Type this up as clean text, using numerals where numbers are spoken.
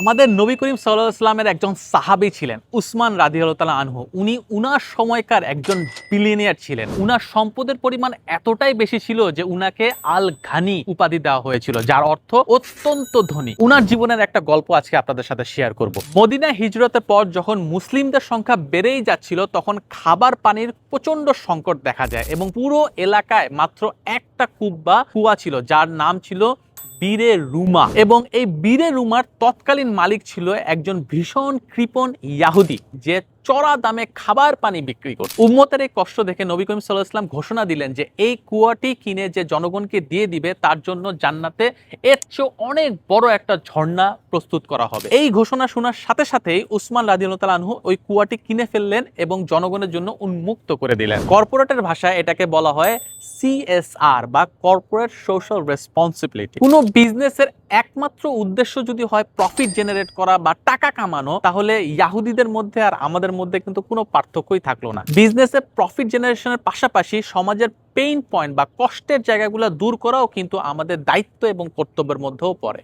আমাদের নবী করিম সাল্লাল্লাহু আলাইহি ওয়াসাল্লামের একজন সাহাবী ছিলেন উসমান রাদিয়াল্লাহু তাআলা আনহু। উনি উনার সময়কার একজন বিলিয়নিয়ার ছিলেন। উনার সম্পদের পরিমাণ এতটাই বেশি ছিল যে উনাকে আল ঘানি উপাধি দেওয়া হয়েছিল, যার অর্থ অত্যন্ত ধনী। উনার জীবনের একটা গল্প আজকে আপনাদের সাথে শেয়ার করব। মদিনা হিজরতের পর যখন মুসলিমদের সংখ্যা বেড়েই যাচ্ছিল, তখন খাবার পানির প্রচন্ড সংকট দেখা যায় এবং পুরো এলাকায় মাত্র একটা কূপ বা কুয়া ছিল, যার নাম ছিল বীরে রুমা। এবং এই বীরে রুমার তৎকালীন মালিক ছিল একজন ভীষণ কৃপণ ইয়াহুদি, যে চড়া দামে খাবার পানি বিক্রি করত। উম্মতের এই কষ্ট দেখে নবী করিম সাল্লাল্লাহু আলাইহি ওয়াসাল্লাম ঘোষণা দিলেন যে এই কুয়াটি কিনে যে জনগণকে দিয়ে দিবে, তার জন্য জান্নাতে এর চেয়ে অনেক বড় একটা ঝর্ণা প্রস্তুত করা হবে। এই ঘোষণা শোনার সাথে সাথেই উসমান রাদিয়াল্লাহু তাআলা আনহু ওই কুয়াটি কিনে ফেললেন এবং জনগণের জন্য উন্মুক্ত করে দিলেন। কর্পোরেটের ভাষায় এটাকে বলা হয় সিএসআর বা কর্পোরেট সোশ্যাল রেসপন্সিবিলিটি। কোনো বিজনেসের একমাত্র উদ্দেশ্য যদি হয় প্রফিট জেনারেট করা বা টাকা কামানো, তাহলে ইয়াহুদিদের মধ্যে আর আমাদের মধ্যে কিন্তু কোনো পার্থক্যই থাকলো না। বিজনেসে প্রফিট জেনারেশনের পাশাপাশি সমাজের পেইন পয়েন্ট বা কষ্টের জায়গাগুলো দূর করাও কিন্তু আমাদের দায়িত্ব এবং কর্তব্যের মধ্যেও পড়ে।